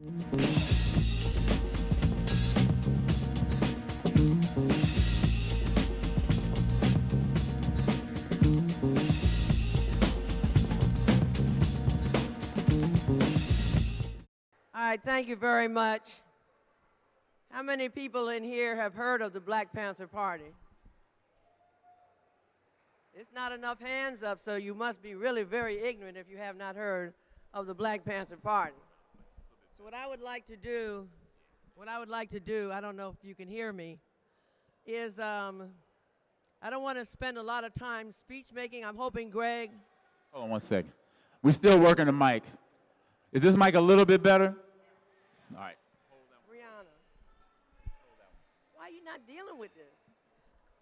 All right, thank you very much. How many people in here have heard of the Black Panther Party? It's not enough hands up, so you must be really very ignorant if you have not heard of the Black Panther Party. So what I would like to do, I don't know if you can hear me, is I don't want to spend a lot of time speech making. I'm hoping Greg. Hold on one second. We're still working the mics. Is this mic a little bit better? All right. Brianna. Why are you not dealing with this?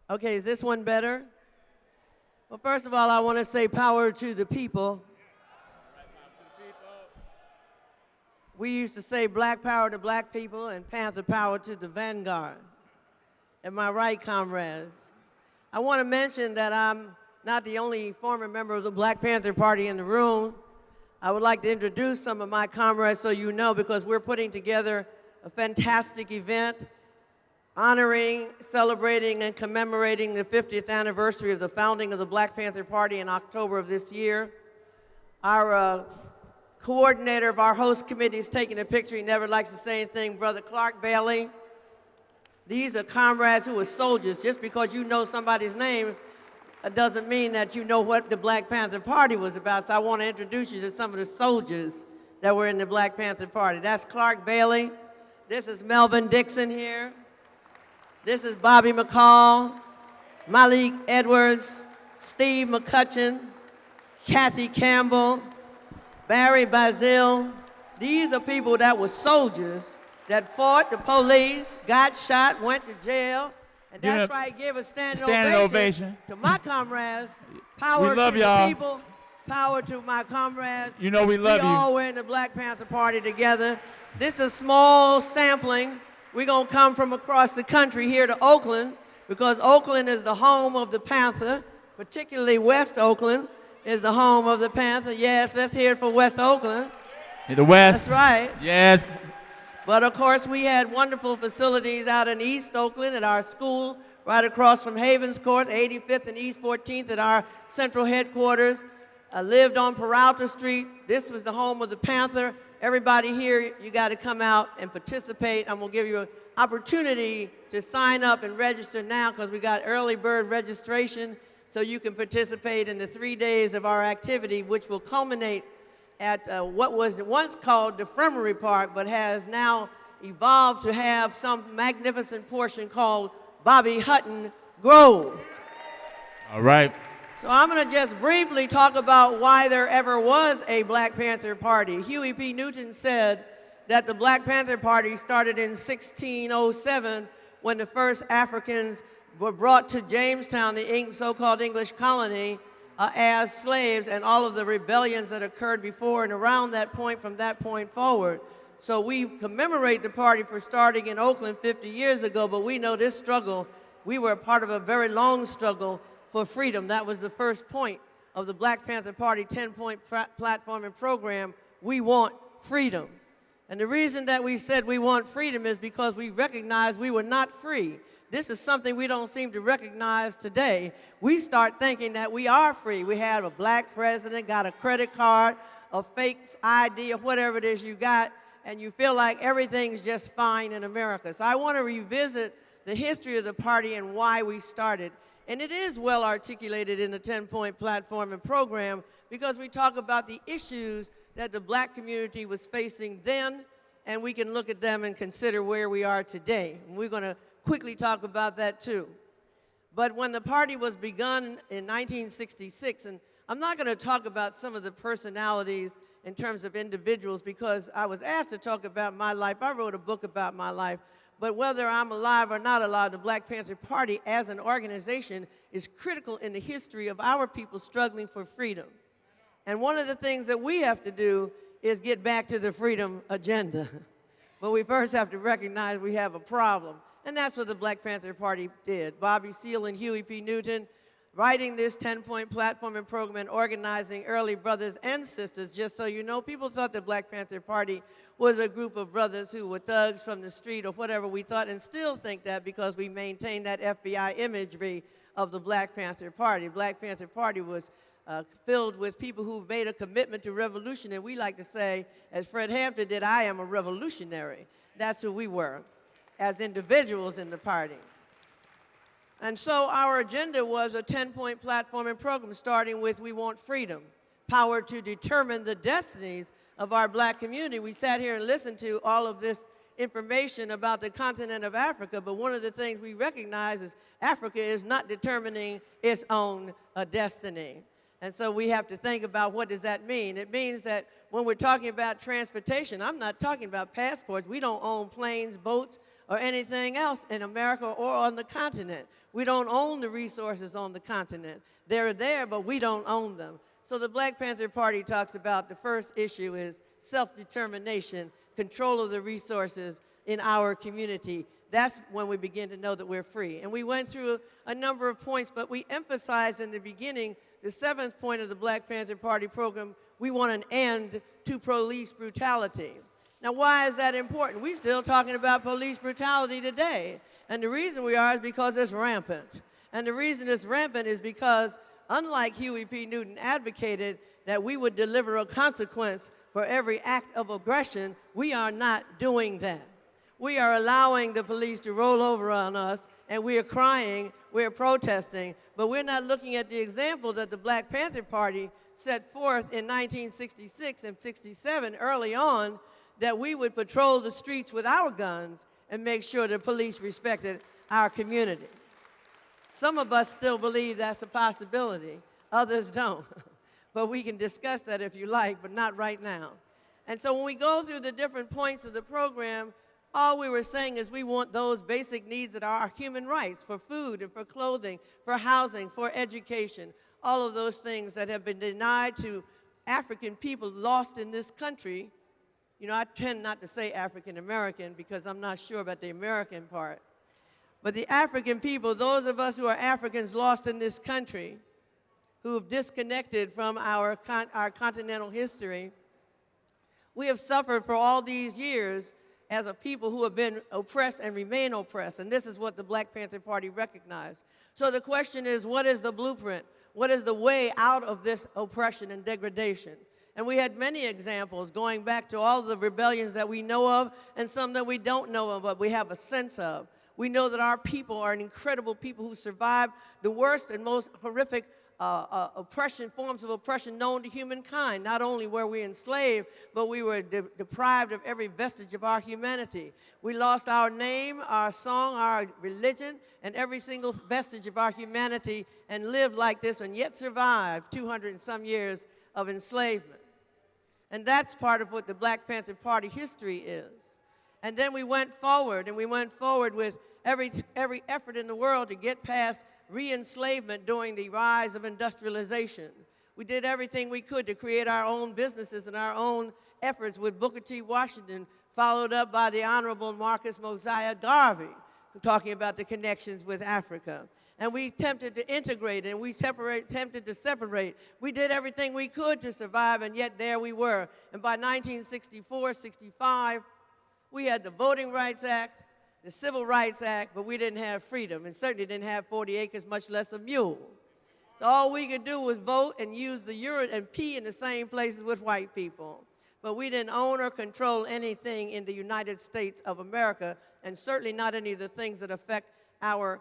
Okay, is this one better? Well, first of all, I want to say power to the people. We used to say black power to black people and Panther power to the vanguard. Am I right, comrades? I want to mention that I'm not the only former member of the Black Panther Party in the room. I would like to introduce some of my comrades so you know, because we're putting together a fantastic event honoring, celebrating, and commemorating the 50th anniversary of the founding of the Black Panther Party in October of this year. Our coordinator of our host committee is taking a picture. He never likes to say anything, Brother Clark Bailey. These are comrades who are soldiers. Just because you know somebody's name doesn't mean that you know what the Black Panther Party was about. So I want to introduce you to some of the soldiers that were in the Black Panther Party. That's Clark Bailey. This is Melvin Dixon here. This is Bobby McCall, Malik Edwards, Steve McCutcheon, Kathy Campbell, Barry Bazil. These are people that were soldiers that fought the police, got shot, went to jail. And that's right, give a standing ovation to my comrades. Power to the people, power to my comrades. You know we love you. We all were in the Black Panther Party together. This is a small sampling. We're going to come from across the country here to Oakland, because Oakland is the home of the Panther, particularly West Oakland is the home of the Panther. Yes, let's hear it for West Oakland. The West. That's right. Yes. But of course, we had wonderful facilities out in East Oakland at our school, right across from Havens Court, 85th and East 14th at our central headquarters. I lived on Peralta Street. This was the home of the Panther. Everybody here, you got to come out and participate. I'm going to give you an opportunity to sign up and register now, because we got early bird registration, so you can participate in the 3 days of our activity, which will culminate at what was once called the Infirmary Park, but has now evolved to have some magnificent portion called Bobby Hutton Grove. All right. So I'm going to just briefly talk about why there ever was a Black Panther Party. Huey P. Newton said that the Black Panther Party started in 1607 when the first Africans were brought to Jamestown, the so-called English colony, as slaves, and all of the rebellions that occurred before and around that point, from that point forward. So we commemorate the party for starting in Oakland 50 years ago, but we know this struggle, we were a part of a very long struggle for freedom. That was the first point of the Black Panther Party 10-point platform and program. We want freedom. And the reason that we said we want freedom is because we recognize we were not free. This is something we don't seem to recognize today. We start thinking that we are free. We have a black president, got a credit card, a fake ID, or whatever it is you got, and you feel like everything's just fine in America. So I want to revisit the history of the party and why we started. And it is well articulated in the 10-point platform and program, because we talk about the issues that the black community was facing then, and we can look at them and consider where we are today. And we're going to quickly talk about that too. But when the party was begun in 1966, and I'm not going to talk about some of the personalities in terms of individuals, because I was asked to talk about my life. I wrote a book about my life. But whether I'm alive or not alive, the Black Panther Party as an organization is critical in the history of our people struggling for freedom. And one of the things that we have to do is get back to the freedom agenda. But we first have to recognize we have a problem. And that's what the Black Panther Party did. Bobby Seale and Huey P. Newton writing this 10-point platform and program and organizing early brothers and sisters. Just so you know, people thought the Black Panther Party was a group of brothers who were thugs from the street or whatever we thought, and still think that because we maintain that FBI imagery of the Black Panther Party. The Black Panther Party was filled with people who made a commitment to revolution, and we like to say, as Fred Hampton did, I am a revolutionary. That's who we were as individuals in the party. And so our agenda was a 10-point platform and program, starting with we want freedom, power to determine the destinies of our black community. We sat here and listened to all of this information about the continent of Africa, but one of the things we recognize is Africa is not determining its own destiny. And so we have to think about, what does that mean? It means that when we're talking about transportation, I'm not talking about passports. We don't own planes, boats, or anything else in America or on the continent. We don't own the resources on the continent. They're there, but we don't own them. So the Black Panther Party talks about the first issue is self-determination, control of the resources in our community. That's when we begin to know that we're free. And we went through a number of points, but we emphasized in the beginning, the 7th point of the Black Panther Party program, we want an end to police brutality. Now, why is that important? We're still talking about police brutality today. And the reason we are is because it's rampant. And the reason it's rampant is because, unlike Huey P. Newton advocated that we would deliver a consequence for every act of aggression, we are not doing that. We are allowing the police to roll over on us, and we are crying, we're protesting, but we're not looking at the example that the Black Panther Party set forth in 1966 and 67 early on, that we would patrol the streets with our guns and make sure the police respected our community. Some of us still believe that's a possibility, others don't. But we can discuss that if you like, but not right now. And so when we go through the different points of the program, all we were saying is we want those basic needs that are our human rights, for food and for clothing, for housing, for education, all of those things that have been denied to African people lost in this country. You know, I tend not to say African American because I'm not sure about the American part. But the African people, those of us who are Africans lost in this country, who have disconnected from our continental history, we have suffered for all these years as a people who have been oppressed and remain oppressed. And this is what the Black Panther Party recognized. So the question is, what is the blueprint? What is the way out of this oppression and degradation? And we had many examples going back to all the rebellions that we know of and some that we don't know of, but we have a sense of. We know that our people are an incredible people who survived the worst and most horrific forms of oppression known to humankind. Not only were we enslaved, but we were deprived of every vestige of our humanity. We lost our name, our song, our religion, and every single vestige of our humanity, and lived like this and yet survived 200 and some years of enslavement. And that's part of what the Black Panther Party history is. And then we went forward, and we went forward with every effort in the world to get past re-enslavement during the rise of industrialization. We did everything we could to create our own businesses and our own efforts with Booker T. Washington, followed up by the Honorable Marcus Mosiah Garvey, talking about the connections with Africa. And we attempted to integrate, and we attempted to separate. We did everything we could to survive, and yet there we were. And by 1964, 65, we had the Voting Rights Act, the Civil Rights Act, but we didn't have freedom, and certainly didn't have 40 acres, much less a mule. So all we could do was vote and use the urine and pee in the same places with white people. But we didn't own or control anything in the United States of America, and certainly not any of the things that affect our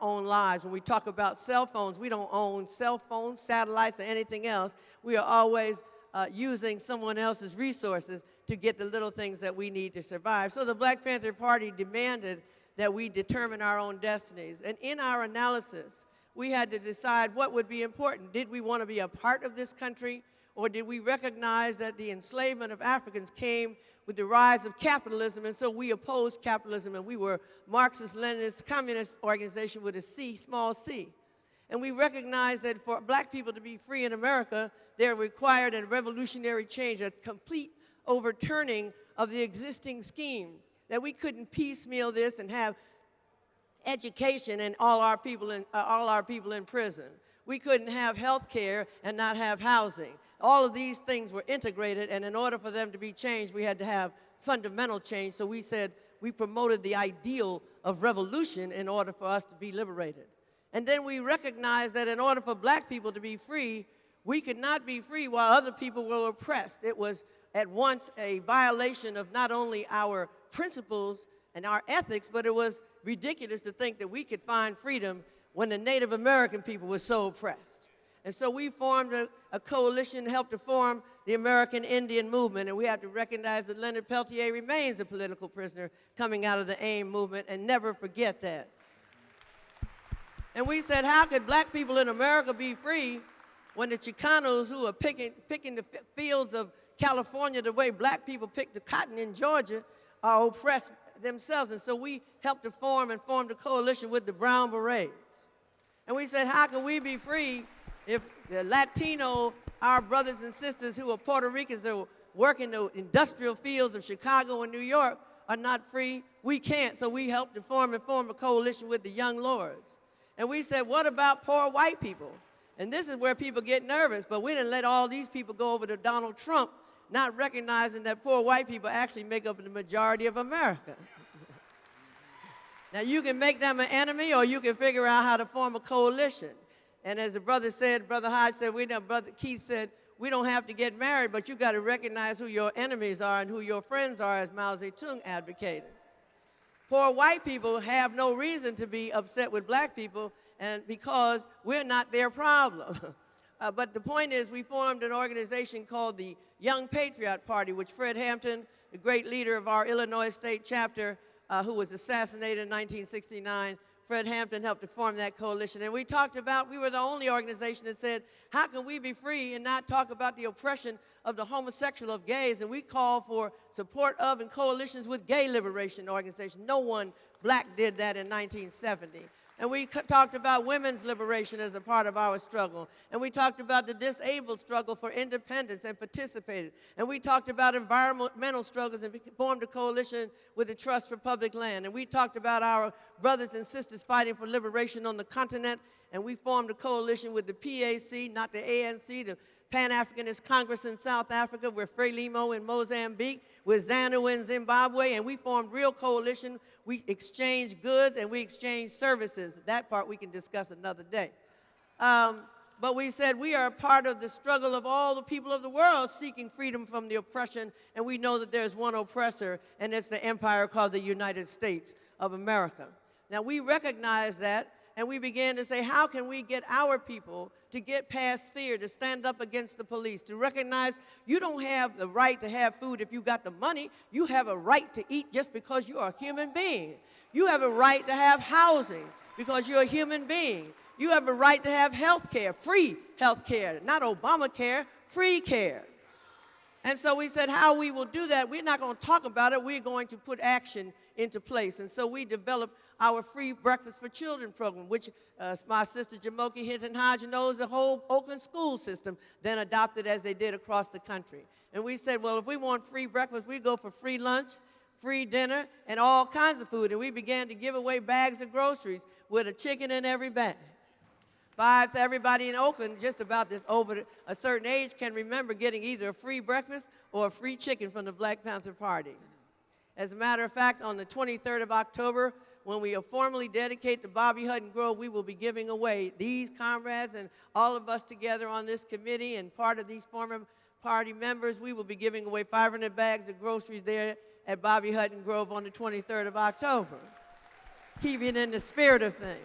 own lives. When we talk about cell phones, we don't own cell phones, satellites, or anything else. We are always using someone else's resources to get the little things that we need to survive. So the Black Panther Party demanded that we determine our own destinies. And in our analysis, we had to decide what would be important. Did we want to be a part of this country, or did we recognize that the enslavement of Africans came with the rise of capitalism, and so we opposed capitalism, and we were Marxist-Leninist communist organization with a C, small c. And we recognized that for black people to be free in America, there required a revolutionary change, a complete overturning of the existing scheme, that we couldn't piecemeal this and have education and all our people in prison. We couldn't have health care and not have housing. all of these things were integrated, and in order for them to be changed, we had to have fundamental change. So we said we promoted the ideal of revolution in order for us to be liberated. And then we recognized that in order for black people to be free, we could not be free while other people were oppressed. It was at once a violation of not only our principles and our ethics, but it was ridiculous to think that we could find freedom when the Native American people were so oppressed. And so we formed a coalition to help to form the American Indian movement, and we have to recognize that Leonard Peltier remains a political prisoner coming out of the AIM movement, and never forget that. And we said, how could black people in America be free when the Chicanos who are picking the fields of California the way black people pick the cotton in Georgia are oppressed themselves? And so we helped to form and formed a coalition with the Brown Berets. And we said, how can we be free if the Latino, our brothers and sisters who are Puerto Ricans that work in the industrial fields of Chicago and New York are not free? We can't. So we helped to form a coalition with the Young Lords. And we said, what about poor white people? And this is where people get nervous, but we didn't let all these people go over to Donald Trump, not recognizing that poor white people actually make up the majority of America. Now, you can make them an enemy, or you can figure out how to form a coalition. And as the brother said, Brother Hodge said, Brother Keith said, we don't have to get married, but you got to recognize who your enemies are and who your friends are, as Mao Zedong advocated. Poor white people have no reason to be upset with black people, and because we're not their problem. But the point is, we formed an organization called the Young Patriot Party, which Fred Hampton, the great leader of our Illinois state chapter, who was assassinated in 1969, Fred Hampton helped to form that coalition. And we talked about, we were the only organization that said, how can we be free and not talk about the oppression of the homosexual, of gays? And we called for support of and coalitions with gay liberation organizations. No one black did that in 1970. And we talked about women's liberation as a part of our struggle. And we talked about the disabled struggle for independence and participated. And we talked about environmental struggles and formed a coalition with the Trust for Public Land. And we talked about our brothers and sisters fighting for liberation on the continent. And we formed a coalition with the PAC, not the ANC, the Pan-Africanist Congress in South Africa, with Frelimo in Mozambique, with ZANU in Zimbabwe, and we formed real coalition. We exchanged goods and we exchanged services. That part we can discuss another day. But we said we are a part of the struggle of all the people of the world seeking freedom from the oppression, and we know that there's one oppressor, and it's the empire called the United States of America. Now, we recognize that, and we began to say, how can we get our people to get past fear, to stand up against the police, to recognize you don't have the right to have food if you got the money. You have a right to eat just because you're a human being. You have a right to have housing because you're a human being. You have a right to have health care, free health care, not Obamacare, free care. And so we said how we will do that, we're not going to talk about it, we're going to put action into place. And so we developed our free breakfast for children program, which my sister Jamoki Hinton Hodge knows the whole Oakland school system then adopted as they did across the country. And we said, well, if we want free breakfast, we go for free lunch, free dinner, and all kinds of food. And we began to give away bags of groceries with a chicken in every bag. To everybody in Oakland, just about this over a certain age, can remember getting either a free breakfast or a free chicken from the Black Panther Party. As a matter of fact, on the 23rd of October, when we formally dedicate the Bobby Hutton Grove, we will be giving away, these comrades and all of us together on this committee and part of these former party members, we will be giving away 500 bags of groceries there at Bobby Hutton Grove on the 23rd of October, keeping in the spirit of things.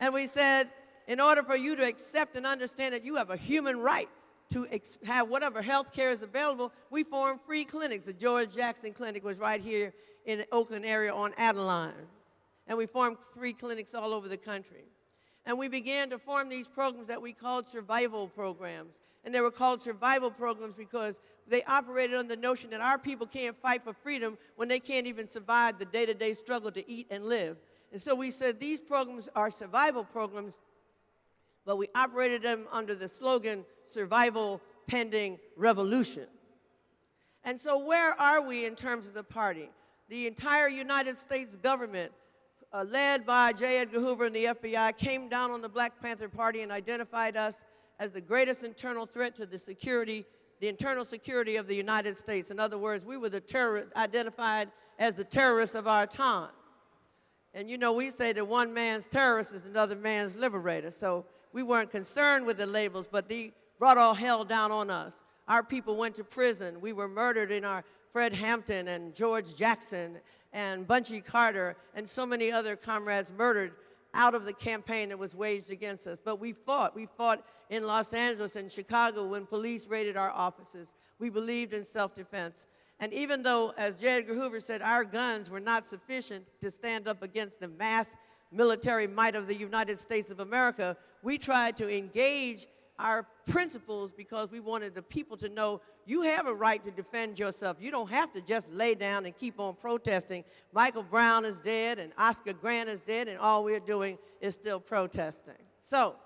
And we said, in order for you to accept and understand that you have a human right to have whatever health care is available, we formed free clinics. The George Jackson Clinic was right here in the Oakland area on Adeline. And we formed free clinics all over the country. And we began to form these programs that we called survival programs. And they were called survival programs because they operated on the notion that our people can't fight for freedom when they can't even survive the day-to-day struggle to eat and live. And so we said these programs are survival programs, but we operated them under the slogan, survival pending revolution. And so where are we in terms of the party? The entire United States government, led by J. Edgar Hoover and the FBI, came down on the Black Panther Party and identified us as the greatest internal threat to the internal security of the United States. In other words, we were identified as the terrorists of our time. And you know, we say that one man's terrorist is another man's liberator. So we weren't concerned with the labels, but they brought all hell down on us. Our people went to prison. We were murdered in our Fred Hampton and George Jackson and Bunchy Carter and so many other comrades murdered out of the campaign that was waged against us. But we fought. We fought in Los Angeles and Chicago when police raided our offices. We believed in self-defense. And even though, as J. Edgar Hoover said, our guns were not sufficient to stand up against the mass military might of the United States of America, we tried to engage our principles because we wanted the people to know you have a right to defend yourself. You don't have to just lay down and keep on protesting. Michael Brown is dead and Oscar Grant is dead and all we're doing is still protesting. So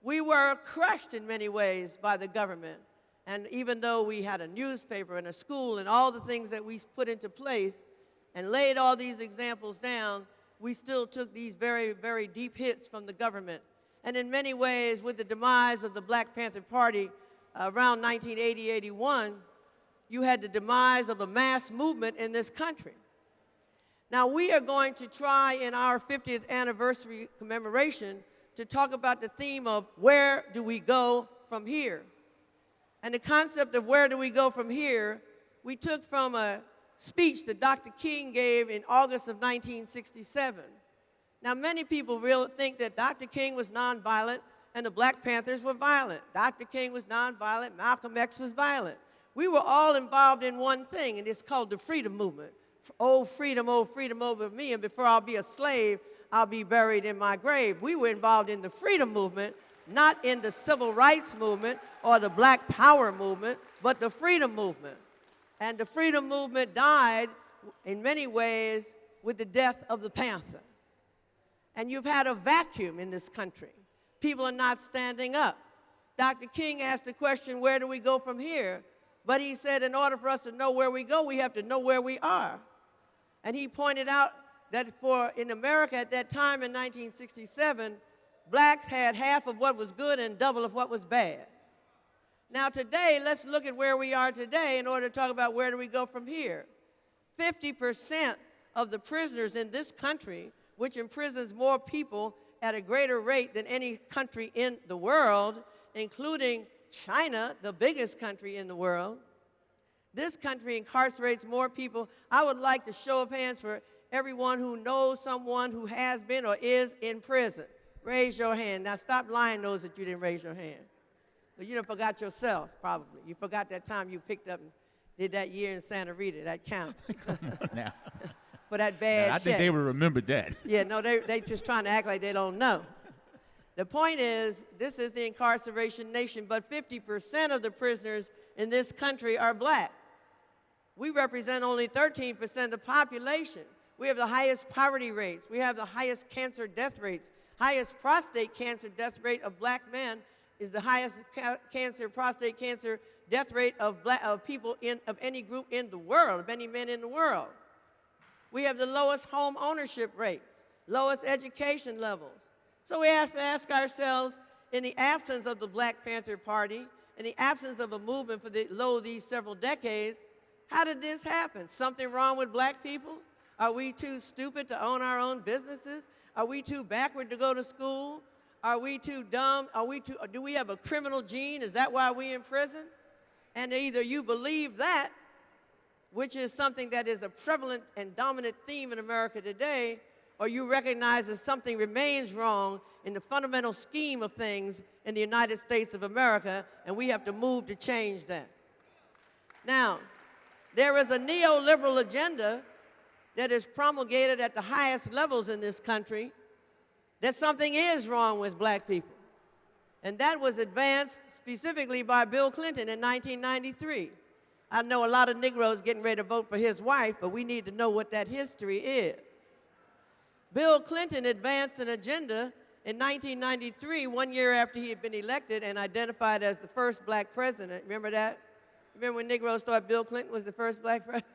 we were crushed in many ways by the government. And even though we had a newspaper and a school and all the things that we put into place and laid all these examples down, we still took these very, very deep hits from the government. And in many ways, with the demise of the Black Panther Party around 1980-81, you had the demise of a mass movement in this country. Now, we are going to try in our 50th anniversary commemoration to talk about the theme of where do we go from here? And the concept of where do we go from here, we took from a speech that Dr. King gave in August of 1967. Now, many people think that Dr. King was nonviolent and the Black Panthers were violent. Dr. King was nonviolent, Malcolm X was violent. We were all involved in one thing, and it's called the freedom movement. Oh, freedom over me, and before I'll be a slave, I'll be buried in my grave. We were involved in the freedom movement, not in the civil rights movement or the Black Power movement, but the freedom movement. And the freedom movement died in many ways with the death of the Panther. And you've had a vacuum in this country. People are not standing up. Dr. King asked the question, where do we go from here? But he said, in order for us to know where we go, we have to know where we are. And he pointed out that in America at that time in 1967, blacks had half of what was good and double of what was bad. Now today, let's look at where we are today in order to talk about where do we go from here. 50% of the prisoners in this country, which imprisons more people at a greater rate than any country in the world, including China, the biggest country in the world. This country incarcerates more people. I would like to show of hands for everyone who knows someone who has been or is in prison. Raise your hand. Now stop lying those that you didn't raise your hand. But you done forgot yourself, probably. You forgot that time you picked up and did that year in Santa Rita. That counts. Now, for that bad I think check. they would remember that. Yeah, no, they just trying to act like they don't know. The point is, this is the incarceration nation, but 50% of the prisoners in this country are black. We represent only 13% of the population. We have the highest poverty rates. We have the highest cancer death rates. Highest prostate cancer death rate of black men is the highest prostate cancer death rate of people of any group in the world, of any men in the world. We have the lowest home ownership rates, lowest education levels. So we have to ask ourselves, in the absence of the Black Panther Party, in the absence of a movement for these several decades, how did this happen? Something wrong with black people? Are we too stupid to own our own businesses? Are we too backward to go to school? Are we too dumb? Do we have a criminal gene? Is that why we're in prison? And either you believe that, which is something that is a prevalent and dominant theme in America today, or you recognize that something remains wrong in the fundamental scheme of things in the United States of America, and we have to move to change that. Now, there is a neoliberal agenda that is promulgated at the highest levels in this country that something is wrong with black people. And that was advanced specifically by Bill Clinton in 1993. I know a lot of Negroes getting ready to vote for his wife, but we need to know what that history is. Bill Clinton advanced an agenda in 1993, 1 year after he had been elected and identified as the first black president. Remember that? Remember when Negroes thought Bill Clinton was the first black president?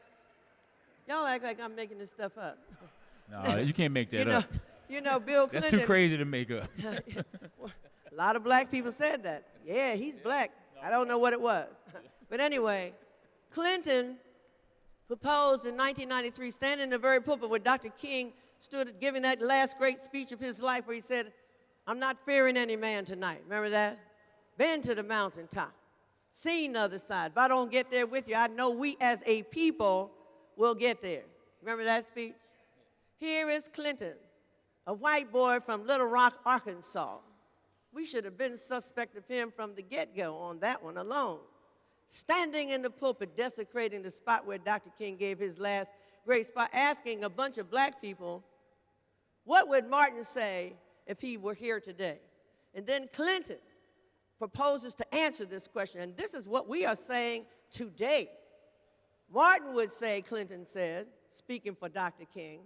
Y'all act like I'm making this stuff up. No, you can't make that up. You know, Bill Clinton. That's too crazy to make up. A lot of black people said that. Yeah, he's black. I don't know what it was. But anyway, Clinton proposed in 1993, standing in the very pulpit where Dr. King stood giving that last great speech of his life where he said, I'm not fearing any man tonight. Remember that? Been to the mountaintop, seen the other side. If I don't get there with you, I know we as a people will get there. Remember that speech? Here is Clinton, a white boy from Little Rock, Arkansas. We should have been suspect of him from the get-go on that one alone. Standing in the pulpit, desecrating the spot where Dr. King gave his last great spot, asking a bunch of black people, what would Martin say if he were here today? And then Clinton proposes to answer this question, and this is what we are saying today. Martin would say, Clinton said, speaking for Dr. King,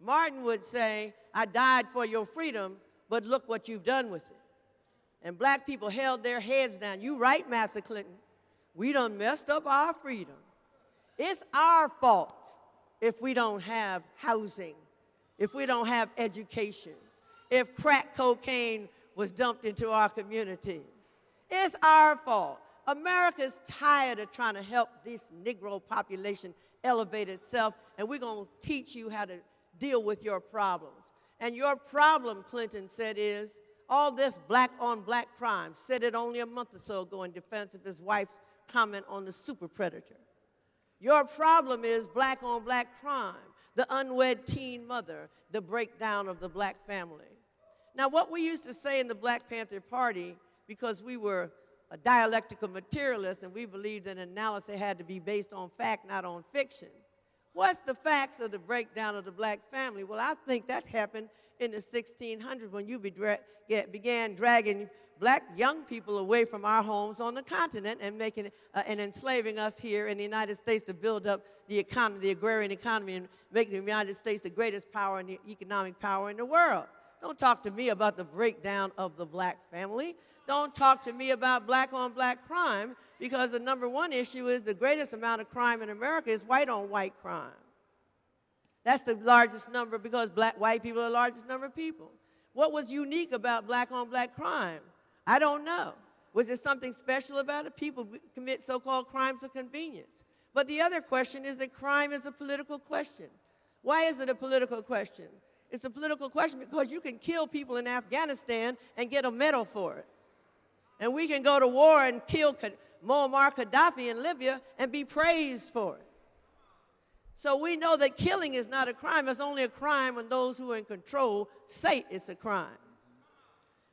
Martin would say, I died for your freedom, but look what you've done with it. And black people held their heads down. You right, Master Clinton. We done messed up our freedom. It's our fault if we don't have housing, if we don't have education, if crack cocaine was dumped into our communities. It's our fault. America's tired of trying to help this Negro population elevate itself, and we're going to teach you how to deal with your problems. And your problem, Clinton said, is all this black-on-black crime. Said it only a month or so ago in defense of his wife's comment on the super predator. Your problem is black-on-black crime, the unwed teen mother, the breakdown of the black family. Now, what we used to say in the Black Panther Party, because we were a dialectical materialist and we believed that analysis had to be based on fact, not on fiction. What's the facts of the breakdown of the black family? Well, I think that happened in the 1600s when you began dragging black young people away from our homes on the continent and and enslaving us here in the United States to build up the economy, the agrarian economy, and make the United States the greatest power and the economic power in the world. Don't talk to me about the breakdown of the black family. Don't talk to me about black-on-black crime, because the number one issue is the greatest amount of crime in America is white-on-white crime. That's the largest number because white people are the largest number of people. What was unique about black-on-black crime? I don't know. Was there something special about it? People commit so-called crimes of convenience. But the other question is that crime is a political question. Why is it a political question? It's a political question because you can kill people in Afghanistan and get a medal for it. And we can go to war and kill Muammar Gaddafi in Libya and be praised for it. So we know that killing is not a crime. It's only a crime when those who are in control say it's a crime.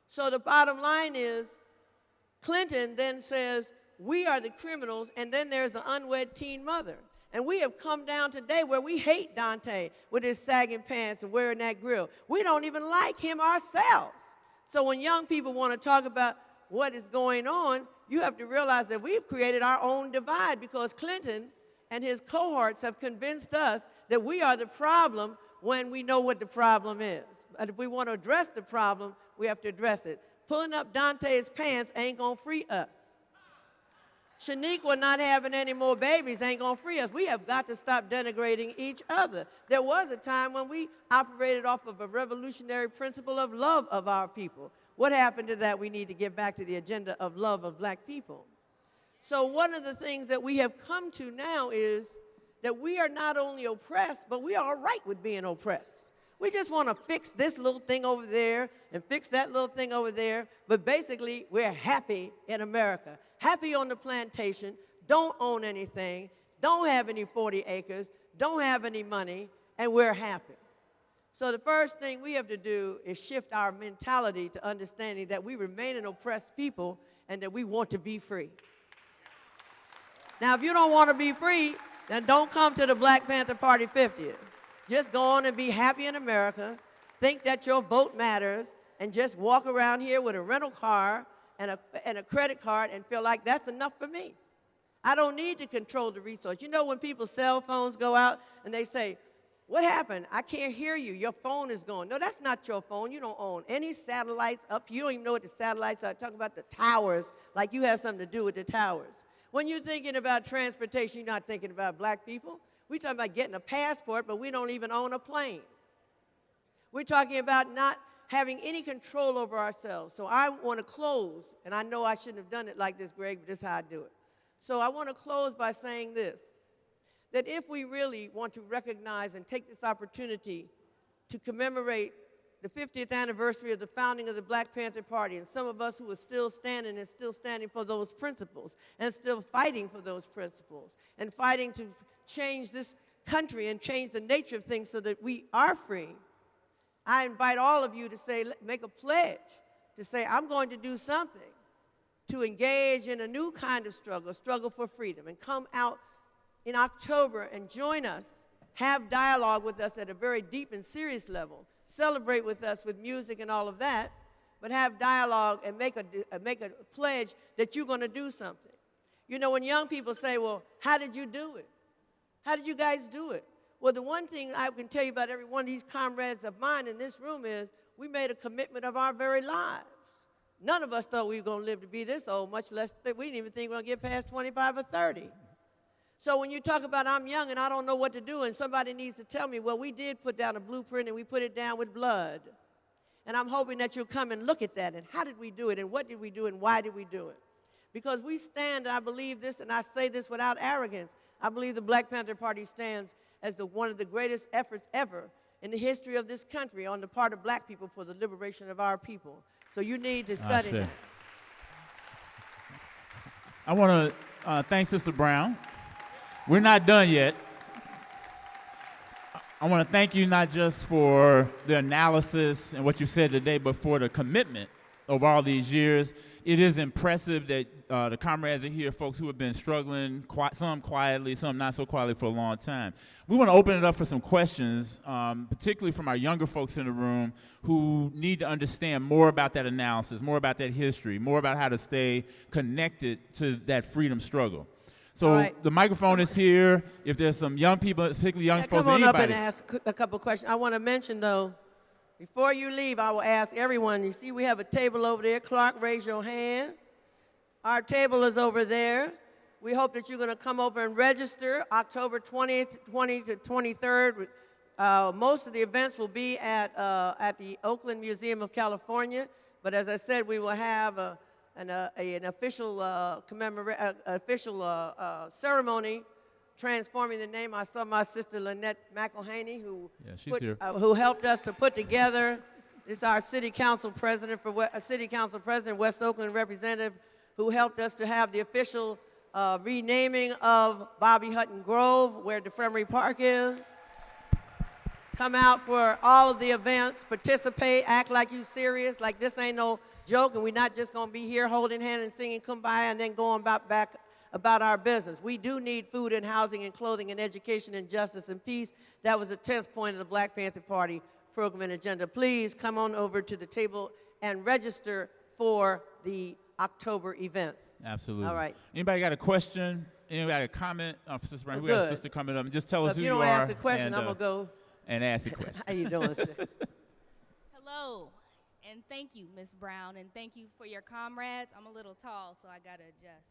So the bottom line is, Clinton then says, we are the criminals, and then there's an unwed teen mother. And we have come down today where we hate Dante with his sagging pants and wearing that grill. We don't even like him ourselves. So when young people want to talk about what is going on, you have to realize that we've created our own divide because Clinton and his cohorts have convinced us that we are the problem when we know what the problem is. But if we want to address the problem, we have to address it. Pulling up Dante's pants ain't going to free us. Shaniqua not having any more babies ain't going to free us. We have got to stop denigrating each other. There was a time when we operated off of a revolutionary principle of love of our people. What happened to that? We need to get back to the agenda of love of black people. So one of the things that we have come to now is that we are not only oppressed, but we are all right with being oppressed. We just want to fix this little thing over there and fix that little thing over there, but basically we're happy in America. Happy on the plantation, don't own anything, don't have any 40 acres, don't have any money, and we're happy. So the first thing we have to do is shift our mentality to understanding that we remain an oppressed people and that we want to be free. Now, if you don't want to be free, then don't come to the Black Panther Party 50th. Just go on and be happy in America, think that your vote matters, and just walk around here with a rental car and a credit card and feel like that's enough for me. I don't need to control the resource. You know when people's cell phones go out and they say, what happened? I can't hear you. Your phone is going. No, that's not your phone. You don't own any satellites up. You don't even know what the satellites are. Talking about the towers like you have something to do with the towers. When you're thinking about transportation, you're not thinking about black people. We're talking about getting a passport, but we don't even own a plane. We're talking about not having any control over ourselves. So I want to close, and I know I shouldn't have done it like this, Greg, but this is how I do it. So I want to close by saying this, that if we really want to recognize and take this opportunity to commemorate the 50th anniversary of the founding of the Black Panther Party, and some of us who are still standing for those principles, and still fighting for those principles, and fighting to change this country and change the nature of things so that we are free, I invite all of you to say, make a pledge to say, I'm going to do something to engage in a new kind of struggle, a struggle for freedom, and come out in October and join us, have dialogue with us at a very deep and serious level, celebrate with us with music and all of that, but have dialogue and make a pledge that you're going to do something. You know, when young people say, well, how did you do it? How did you guys do it? Well, the one thing I can tell you about every one of these comrades of mine in this room is we made a commitment of our very lives. None of us thought we were going to live to be this old, much less that we didn't even think we were going to get past 25 or 30. So when you talk about I'm young and I don't know what to do and somebody needs to tell me, well, we did put down a blueprint and we put it down with blood. And I'm hoping that you'll come and look at that and how did we do it and what did we do and why did we do it? Because we stand, I believe this, and I say this without arrogance, I believe the Black Panther Party stands as one of the greatest efforts ever in the history of this country on the part of black people for the liberation of our people. So you need to study that. I want to thank Sister Brown. We're not done yet. I want to thank you not just for the analysis and what you said today, but for the commitment of all these years. It is impressive that the comrades are here, folks who have been struggling, some quietly, some not so quietly for a long time. We want to open it up for some questions, particularly from our younger folks in the room who need to understand more about that analysis, more about that history, more about how to stay connected to that freedom struggle. So the microphone is here. If there's some young people, particularly young folks, come on anybody. up and ask a couple questions. I want to mention, though, before you leave, I will ask everyone, you see we have a table over there. Clark, raise your hand. Our table is over there. We hope that you're going to come over and register October 20th, 20th to 23rd. Most of the events will be at the Oakland Museum of California. But as I said, we will have an official ceremony transforming the name. I saw my sister Lynette McElhaney, who helped us to put together. This is our city council president West Oakland representative, who helped us to have the official renaming of Bobby Hutton Grove, where DeFremery Park is. Come out for all of the events, participate, act like you serious, like this ain't no joke, and we're not just going to be here holding hands and singing Kumbaya and then going back about our business. We do need food and housing and clothing and education and justice and peace. That was the 10th point of the Black Panther Party program and agenda. Please come on over to the table and register for the October events. Absolutely. All right. Anybody got a question? Anybody got a comment? Sister Brown, we got a sister coming up. Just tell us who you are. If you don't ask the question, I'm going to go. And ask the question. How you doing, sir? Hello, and thank you, Ms. Brown, and thank you for your comrades. I'm a little tall, so I got to adjust.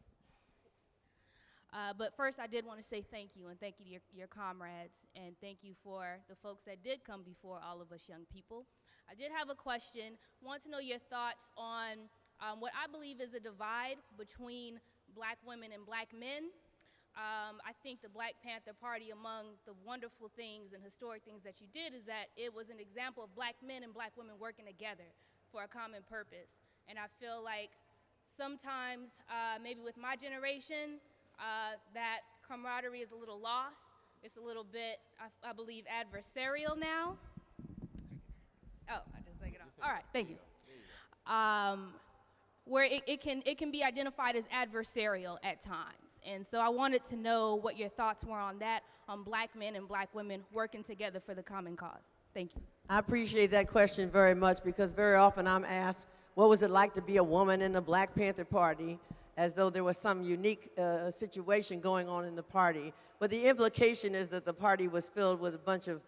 But first, I did want to say thank you, and thank you to your comrades, and thank you for the folks that did come before all of us young people. I did have a question. Want to know your thoughts on what I believe is a divide between black women and black men. I think the Black Panther Party, among the wonderful things and historic things that you did, is that it was an example of black men and black women working together for a common purpose. And I feel like sometimes, maybe with my generation, that camaraderie is a little lost. It's a little bit, I believe, adversarial now. Oh, I just take it off. All right, thank you. Where it can be identified as adversarial at times. And so I wanted to know what your thoughts were on that, on black men and black women working together for the common cause. Thank you. I appreciate that question very much, because very often I'm asked, what was it like to be a woman in the Black Panther Party, as though there was some unique situation going on in the party. But the implication is that the party was filled with a bunch of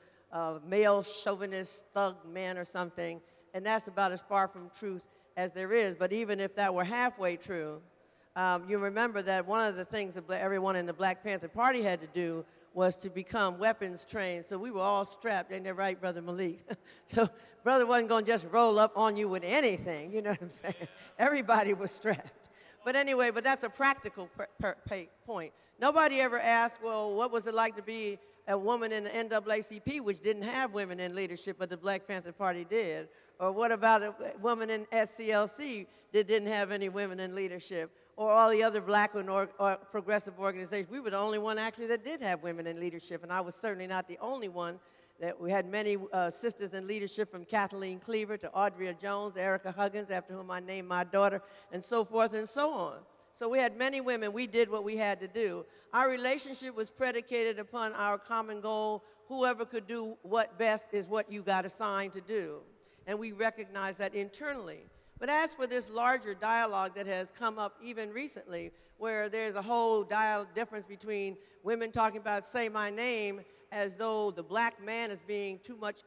male chauvinist thug men or something, and that's about as far from truth as there is. But even if that were halfway true, you remember that one of the things that everyone in the Black Panther Party had to do was to become weapons trained. So we were all strapped. Ain't that right, Brother Malik? So brother wasn't going to just roll up on you with anything, you know what I'm saying? Everybody was strapped. But anyway, but that's a practical point. Nobody ever asked, well, what was it like to be a woman in the NAACP, which didn't have women in leadership, but the Black Panther Party did? Or what about a woman in SCLC that didn't have any women in leadership? Or all the other black or progressive organizations? We were the only one actually that did have women in leadership, and I was certainly not the only one. That we had many sisters in leadership, from Kathleen Cleaver to Audrey Jones, Erica Huggins, after whom I named my daughter, and so forth and so on. So we had many women. We did what we had to do. Our relationship was predicated upon our common goal. Whoever could do what best is what you got assigned to do. And we recognize that internally. But as for this larger dialogue that has come up even recently, where there's a whole difference between women talking about say my name as though the black man is being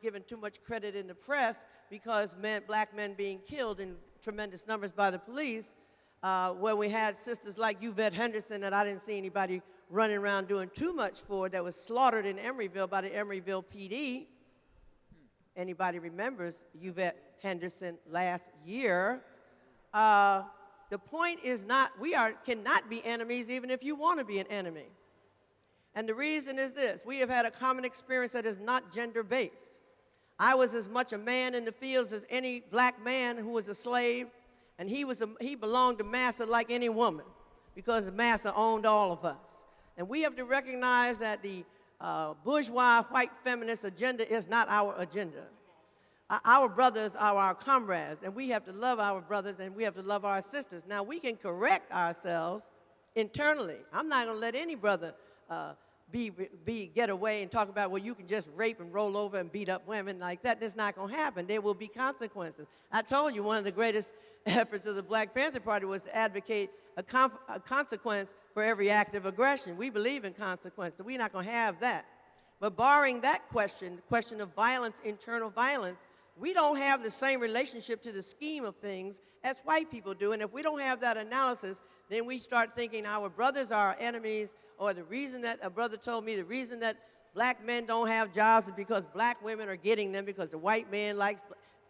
given too much credit in the press because black men being killed in tremendous numbers by the police, where we had sisters like Yvette Henderson that I didn't see anybody running around doing too much for, that was slaughtered in Emeryville by the Emeryville PD. Anybody remembers Yvette Henderson last year? The point is not, cannot be enemies even if you want to be an enemy. And the reason is this: we have had a common experience that is not gender-based. I was as much a man in the fields as any black man who was a slave, and he belonged to Massa like any woman, because Massa owned all of us. And we have to recognize that the bourgeois white feminist agenda is not our agenda. Our brothers are our comrades, and we have to love our brothers and we have to love our sisters. Now, we can correct ourselves internally. I'm not going to let any brother get away and talk about, well, you can just rape and roll over and beat up women like that. That's not going to happen. There will be consequences. I told you one of the greatest efforts of the Black Panther Party was to advocate a consequence for every act of aggression. We believe in consequence, so we're not going to have that. But barring that question, the question of violence, internal violence, we don't have the same relationship to the scheme of things as white people do. And if we don't have that analysis, then we start thinking our brothers are our enemies, or the reason that a brother told me, the reason that black men don't have jobs is because black women are getting them because the white man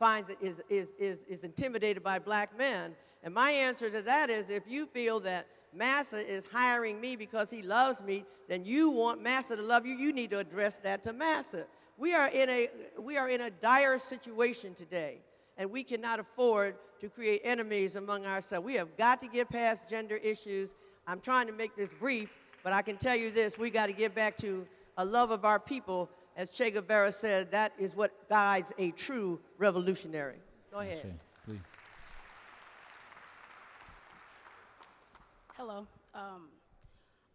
is intimidated by black men. And my answer to that is, if you feel that Massa is hiring me because he loves me, then you want Massa to love you, you need to address that to Massa. We are in a dire situation today, and we cannot afford to create enemies among ourselves. We have got to get past gender issues. I'm trying to make this brief, but I can tell you this: we got to get back to a love of our people. As Che Guevara said, that is what guides a true revolutionary. Go ahead. Che, please. Hello.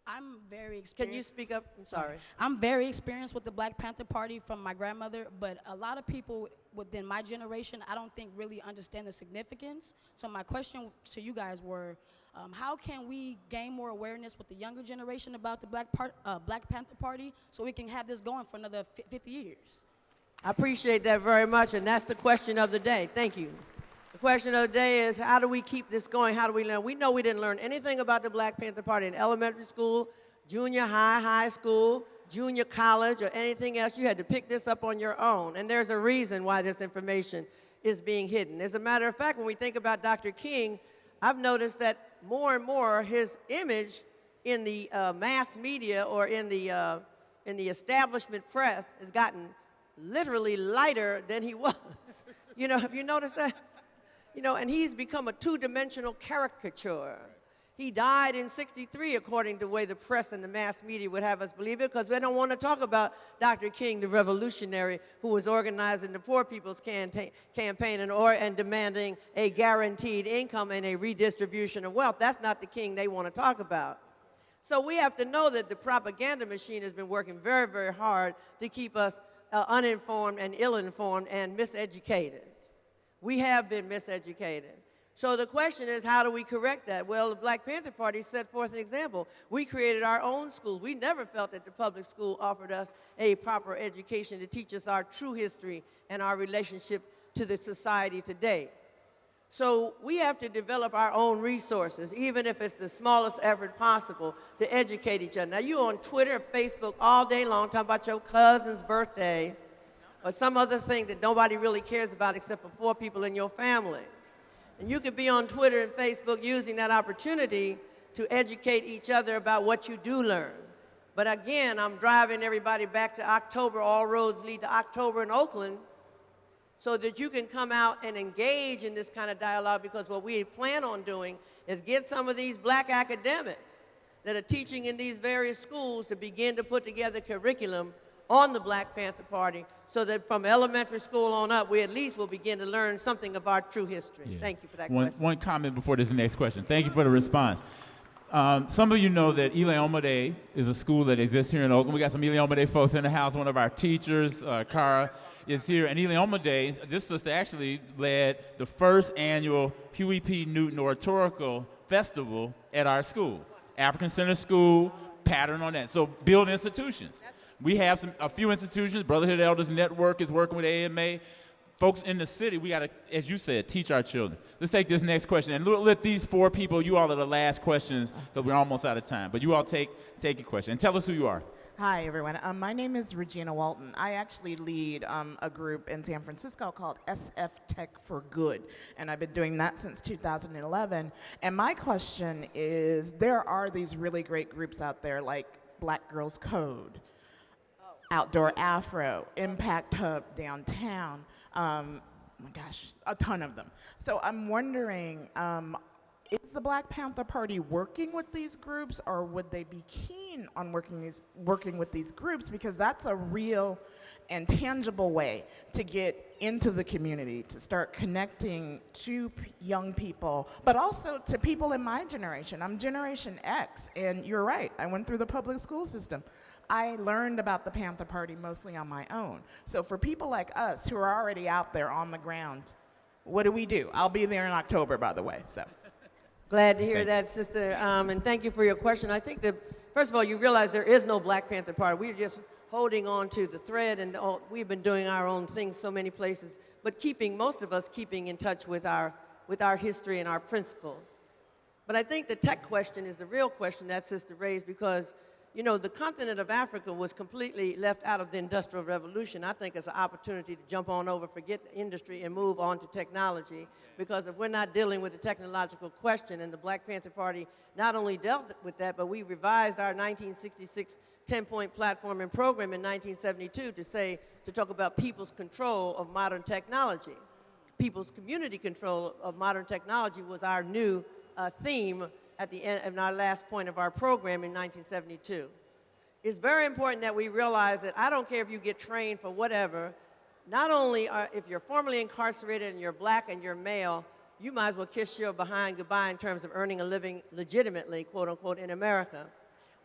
I'm very experienced. Can you speak up? I'm sorry. I'm very experienced with the Black Panther Party from my grandmother, but a lot of people within my generation, I don't think really understand the significance. So my question to you guys were, how can we gain more awareness with the younger generation about the Black Panther Party so we can have this going for another 50 years? I appreciate that very much, and that's the question of the day. Thank you. The question of the day is, how do we keep this going? How do we learn? We know we didn't learn anything about the Black Panther Party in elementary school, junior high, high school, junior college, or anything else. You had to pick this up on your own, and there's a reason why this information is being hidden. As a matter of fact, when we think about Dr. King, I've noticed that more and more his image in the mass media or in the establishment press has gotten literally lighter than he was. You know, have you noticed that? You know, and he's become a two-dimensional caricature. He died in '63, according to the way the press and the mass media would have us believe it, because they don't want to talk about Dr. King, the revolutionary who was organizing the Poor People's Campaign and demanding a guaranteed income and a redistribution of wealth. That's not the King they want to talk about. So we have to know that the propaganda machine has been working very, very hard to keep us uninformed and ill-informed and miseducated. We have been miseducated. So the question is, how do we correct that? Well, the Black Panther Party set forth an example. We created our own schools. We never felt that the public school offered us a proper education to teach us our true history and our relationship to the society today. So we have to develop our own resources, even if it's the smallest effort possible, to educate each other. Now, you're on Twitter or Facebook all day long talking about your cousin's birthday or some other thing that nobody really cares about except for 4 people in your family. And you could be on Twitter and Facebook using that opportunity to educate each other about what you do learn. But again, I'm driving everybody back to October. All roads lead to October in Oakland, so that you can come out and engage in this kind of dialogue, because what we plan on doing is get some of these black academics that are teaching in these various schools to begin to put together curriculum on the Black Panther Party, so that from elementary school on up, we at least will begin to learn something of our true history. Yeah. Thank you for that question. One comment before this next question. Thank you for the response. Some of you know that Enslavement Day is a school that exists here in Oakland. We got some Enslavement Day folks in the house. One of our teachers, Cara, is here. And Enslavement Day, this sister actually led the first annual Huey P. Newton Oratorical Festival at our school. African Center School, pattern on that. So build institutions. We have a few institutions. Brotherhood Elders Network is working with AMA. Folks in the city, we got to, as you said, teach our children. Let's take this next question. And let these 4 people, you all are the last questions because we're almost out of time. But you all take your question. And tell us who you are. Hi, everyone. My name is Regina Walton. I actually lead a group in San Francisco called SF Tech for Good, and I've been doing that since 2011. And my question is, there are these really great groups out there like Black Girls Code, Outdoor Afro, Impact Hub Downtown, my gosh, a ton of them. So I'm wondering, is the Black Panther Party working with these groups, or would they be keen on working with these groups? Because that's a real and tangible way to get into the community, to start connecting to young people, but also to people in my generation. I'm Generation X, and you're right, I went through the public school system. I learned about the Panther Party mostly on my own. So for people like us who are already out there on the ground, what do? I'll be there in October, by the way, so. Glad to hear that, sister, and thank you for your question. I think that, first of all, you realize there is no Black Panther Party. We're just holding on to the thread, and we've been doing our own things so many places, but most of us keeping in touch with our history and our principles. But I think the tech question is the real question that sister raised, because you know, the continent of Africa was completely left out of the Industrial Revolution. I think it's an opportunity to jump on over, forget the industry, and move on to technology. Because if we're not dealing with the technological question, and the Black Panther Party not only dealt with that, but we revised our 1966 10-point platform and program in 1972 to talk about people's control of modern technology. People's community control of modern technology was our new theme at the end of our last point of our program in 1972. It's very important that we realize that I don't care if you get trained for whatever, not only if you're formerly incarcerated and you're black and you're male, you might as well kiss your behind goodbye in terms of earning a living legitimately, quote unquote, in America.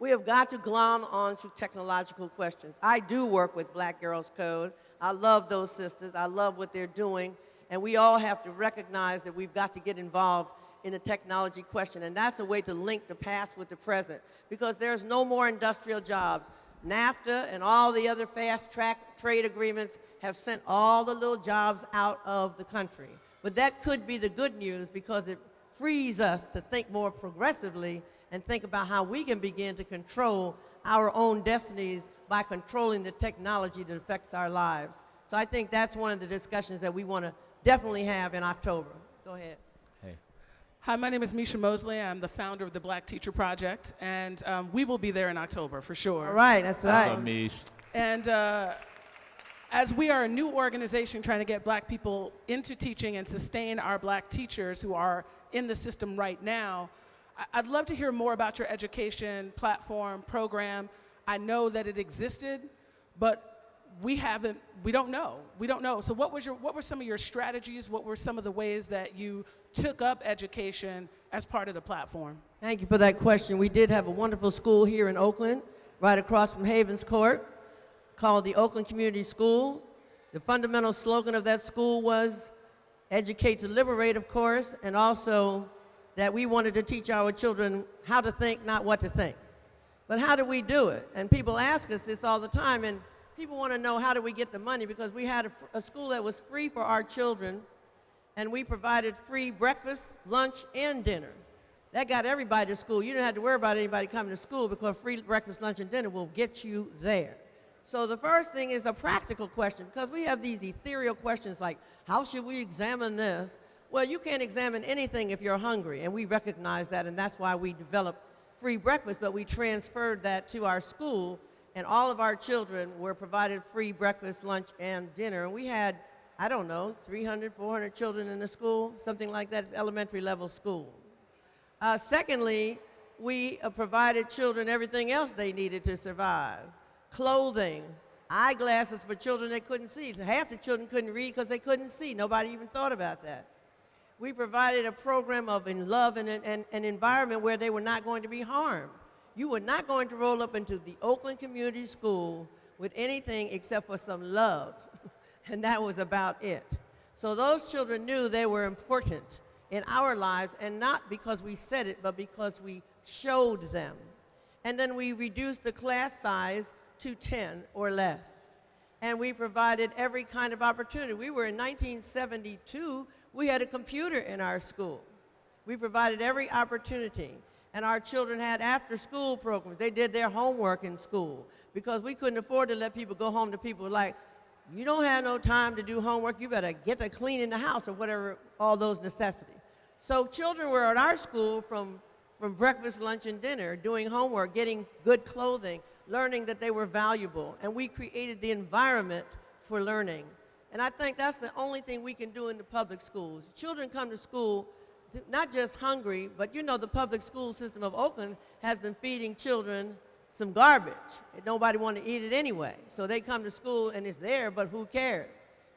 We have got to glom onto technological questions. I do work with Black Girls Code. I love those sisters. I love what they're doing. And we all have to recognize that we've got to get involved in the technology question, and that's a way to link the past with the present, because there's no more industrial jobs. NAFTA and all the other fast-track trade agreements have sent all the little jobs out of the country. But that could be the good news, because it frees us to think more progressively and think about how we can begin to control our own destinies by controlling the technology that affects our lives. So I think that's one of the discussions that we want to definitely have in October. Go ahead. Hi, my name is Misha Mosley. I'm the founder of the Black Teacher Project, and we will be there in October for sure. All right, that's right. What's up, Mish? And as we are a new organization trying to get black people into teaching and sustain our black teachers who are in the system right now, I'd love to hear more about your education platform, program. I know that it existed, but we don't know. So what were some of your strategies? What were some of the ways that you took up education as part of the platform? Thank you for that question. We did have a wonderful school here in Oakland, right across from Havens Court, called the Oakland Community School. The fundamental slogan of that school was educate to liberate, of course, and also that we wanted to teach our children how to think, not what to think. But how do we do it? And people ask us this all the time, and people want to know how do we get the money, because we had a school that was free for our children, and we provided free breakfast, lunch, and dinner. That got everybody to school. You didn't have to worry about anybody coming to school because free breakfast, lunch, and dinner will get you there. So the first thing is a practical question, because we have these ethereal questions like, how should we examine this? Well, you can't examine anything if you're hungry, and we recognize that, and that's why we developed free breakfast, but we transferred that to our school, and all of our children were provided free breakfast, lunch, and dinner. And we had, I don't know, 300, 400 children in the school, something like that. It's elementary level school. Secondly, we provided children everything else they needed to survive. Clothing, eyeglasses for children that couldn't see. So half the children couldn't read because they couldn't see. Nobody even thought about that. We provided a program of love and an environment where they were not going to be harmed. You were not going to roll up into the Oakland Community School with anything except for some love, and that was about it. So those children knew they were important in our lives, and not because we said it, but because we showed them. And then we reduced the class size to 10 or less. And we provided every kind of opportunity. We were in 1972, we had a computer in our school. We provided every opportunity. And our children had after-school programs. They did their homework in school because we couldn't afford to let people go home to people like, you don't have no time to do homework, you better get to cleaning the house or whatever, all those necessities. So children were at our school from breakfast, lunch, and dinner, doing homework, getting good clothing, learning that they were valuable, and we created the environment for learning. And I think that's the only thing we can do in the public schools. Children come to school not just hungry, but you know the public school system of Oakland has been feeding children some garbage. And nobody wanted to eat it anyway. So they come to school and it's there, but who cares?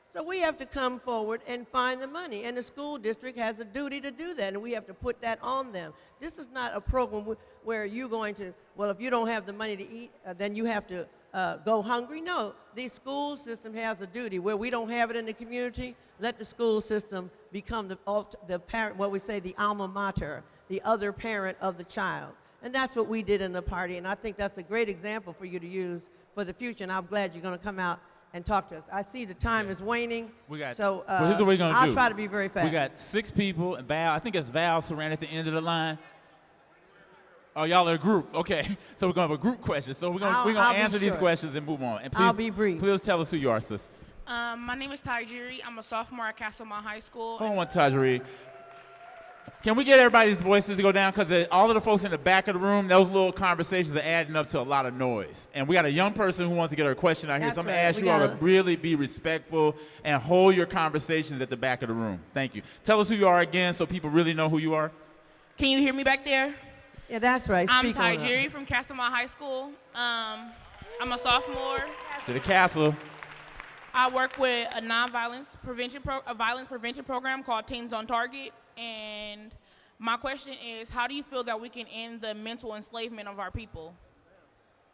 So we have to come forward and find the money, and the school district has a duty to do that, and we have to put that on them. This is not a program where you're going to, well, if you don't have the money to eat, then you have to go hungry. No, the school system has a duty. Where we don't have it in the community, let the school system become the parent, what we say, the alma mater, the other parent of the child. And that's what we did in the party, and I think that's a great example for you to use for the future, and I'm glad you're going to come out and talk to us. I see the time is waning. So well, here's what we're gonna do. I'll try to be very fast. We got 6 people, and Val, I think it's Val Saran at the end of the line. Oh, y'all are a group. Okay. So we're gonna have a group question. So we're gonna answer these questions and move on. And please, I'll be brief. Please tell us who you are, sis. My name is Tajiri. I'm a sophomore at Castlemont High School. Hold on, Tajiri. Can we get everybody's voices to go down? Because all of the folks in the back of the room, those little conversations are adding up to a lot of noise. And we got a young person who wants to get her question out here. That's so I'm going right. to ask you all to really be respectful and hold your conversations at the back of the room. Thank you. Tell us who you are again so people really know who you are. Can you hear me back there? Yeah, that's right. I'm Speak on Tajiri from Castlemont High School. I'm a sophomore. To the castle. I work with a violence prevention program called Teens on Target. And my question is, how do you feel that we can end the mental enslavement of our people?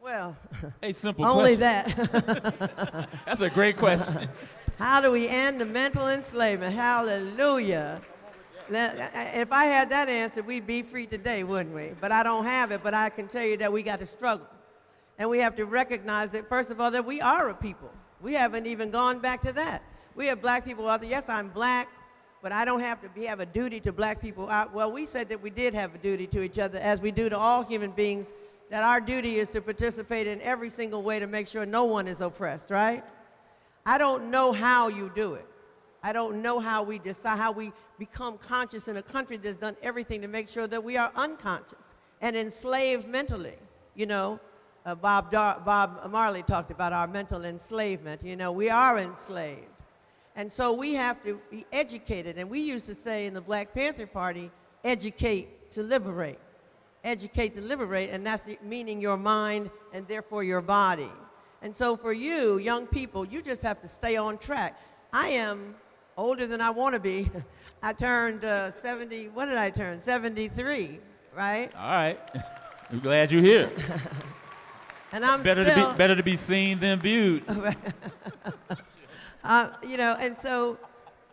Well, a simple only question. that. That's a great question. How do we end the mental enslavement? Hallelujah. If I had that answer, we'd be free today, wouldn't we? But I don't have it, but I can tell you that we got to struggle. And we have to recognize that, first of all, that we are a people. We haven't even gone back to that. We have black people out there. Yes, I'm black, but I don't have to have a duty to black people. Well, we said that we did have a duty to each other, as we do to all human beings, that our duty is to participate in every single way to make sure no one is oppressed, right? I don't know how you do it. I don't know how we decide, how we become conscious in a country that's done everything to make sure that we are unconscious and enslaved mentally. You know, Bob Marley talked about our mental enslavement. You know, we are enslaved. And so we have to be educated. And we used to say in the Black Panther Party, educate to liberate. Educate to liberate, and that's meaning your mind and therefore your body. And so for you, young people, you just have to stay on track. I am older than I want to be. I turned 70, what did I turn? 73, right? All right. We're glad you're here. And I'm better to be seen than viewed. You know, and so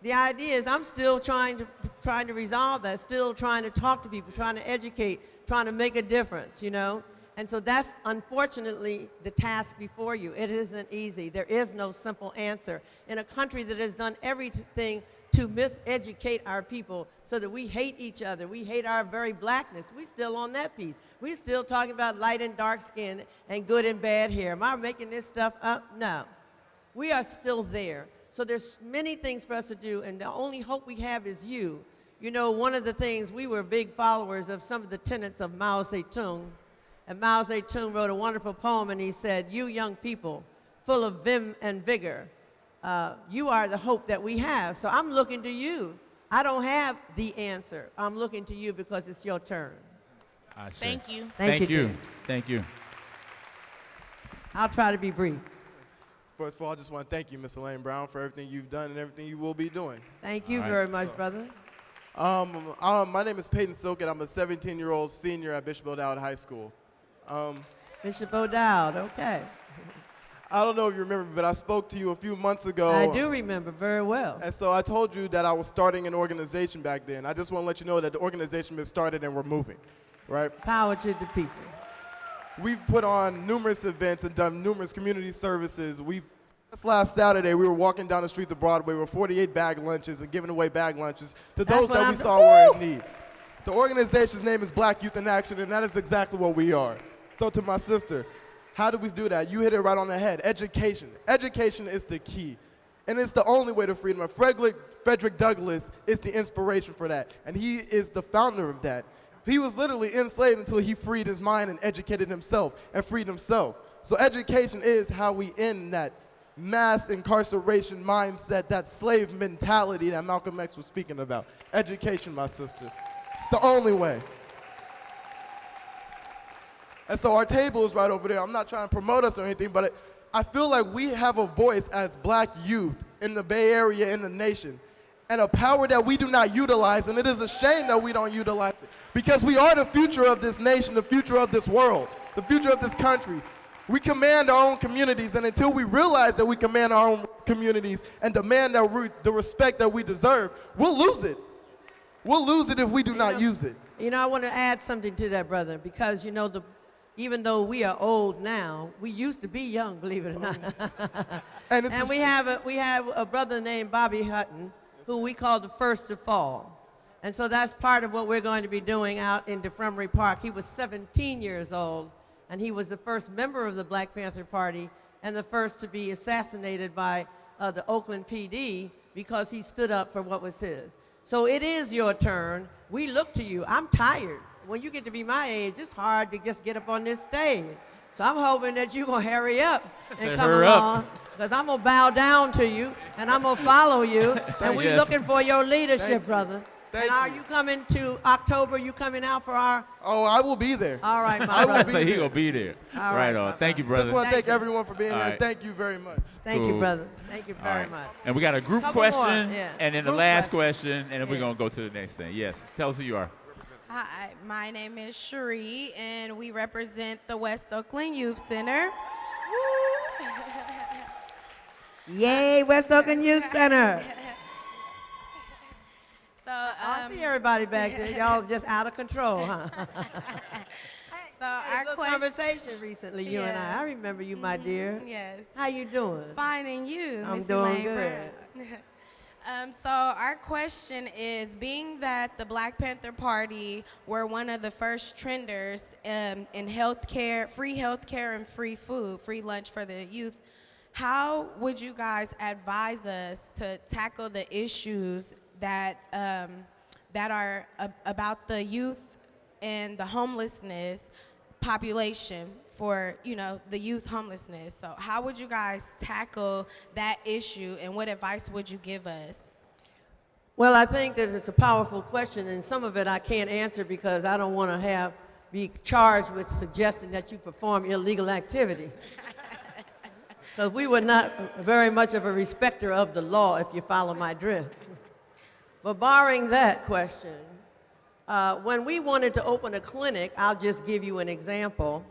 the idea is I'm still trying to resolve that, still trying to talk to people, trying to educate, trying to make a difference, you know. And so that's unfortunately the task before you. It isn't easy. There is no simple answer. In a country that has done everything to miseducate our people so that we hate each other. We hate our very blackness. We still on that piece. We still talking about light and dark skin and good and bad hair. Am I making this stuff up? No. We are still there. So there's many things for us to do, and the only hope we have is you. You know, one of the things, we were big followers of some of the tenets of Mao Zedong, and Mao Zedong wrote a wonderful poem, and he said, "You young people, full of vim and vigor, you are the hope that we have." So I'm looking to you. I don't have the answer. I'm looking to you because it's your turn. Thank you. Thank you. Thank you. I'll try to be brief. First of all, I just want to thank you, Ms. Elaine Brown, for everything you've done and everything you will be doing. Thank you very much, brother. My name is Peyton Silkett. I'm a 17-year-old senior at Bishop O'Dowd High School. Bishop O'Dowd, okay. I don't know if you remember, but I spoke to you a few months ago. I do remember very well. And so I told you that I was starting an organization back then. I just want to let you know that the organization has started and we're moving, right? Power to the people. We've put on numerous events and done numerous community services. Just last Saturday, we were walking down the streets of Broadway with 48 bag lunches and giving away bag lunches to those that we saw were in need. The organization's name is Black Youth in Action, and that is exactly what we are. So to my sister, how do we do that? You hit it right on the head. Education. Education is the key. And it's the only way to freedom. And Frederick Douglass is the inspiration for that. And he is the founder of that. He was literally enslaved until he freed his mind and educated himself and freed himself. So education is how we end that mass incarceration mindset, that slave mentality that Malcolm X was speaking about. Education, my sister. It's the only way. And so our table is right over there. I'm not trying to promote us or anything, but I feel like we have a voice as black youth in the Bay Area, in the nation, and a power that we do not utilize, and it is a shame that we don't utilize it, because we are the future of this nation, the future of this world, the future of this country. We command our own communities, and until we realize that we command our own communities and demand the respect that we deserve, we'll lose it. We'll lose it if we do not use it. You know, I want to add something to that, brother, because, you know, even though we are old now, we used to be young, believe it or not. And we have a brother named Bobby Hutton, who we call the first to fall. And so that's part of what we're going to be doing out in DeFremery Park. He was 17 years old, and he was the first member of the Black Panther Party and the first to be assassinated by the Oakland PD because he stood up for what was his. So it is your turn. We look to you. I'm tired. When you get to be my age, it's hard to just get up on this stage. So I'm hoping that you're going to hurry up and come along, because I'm going to bow down to you, and I'm going to follow you, and we're looking for your leadership, brother. And are you coming to October? You coming out for our... Oh, I will be there. All right, my brother. I will say he going to be there. All right on. Thank you, brother. Just want to thank everyone for being here. Thank you very much. Thank you, brother. Thank you very much. And we got a group Couple question, more, yeah. and then the last question, and then we're going to go to the next thing. Yes. Tell us who you are. Hi, my name is Cherie, and we represent the West Oakland Youth Center. Yay, West Oakland Youth Center. So I see everybody back there. Y'all just out of control, huh? So Our our conversation recently, you and I. I remember you, my dear. Yes. How you doing? Fine, and you, I'm Miss doing Elaine good. Brown. So our question is, being that the Black Panther Party were one of the first trenders in healthcare, free healthcare and free food, free lunch for the youth, how would you guys advise us to tackle the issues that that are about the youth and the homelessness population for, you know, the youth homelessness? So how would you guys tackle that issue, and what advice would you give us? Well, I think that it's a powerful question, and some of it I can't answer because I don't want to be charged with suggesting that you perform illegal activity. Because we were not very much of a respecter of the law, if you follow my drift. But barring that question, when we wanted to open a clinic, I'll just give you an example,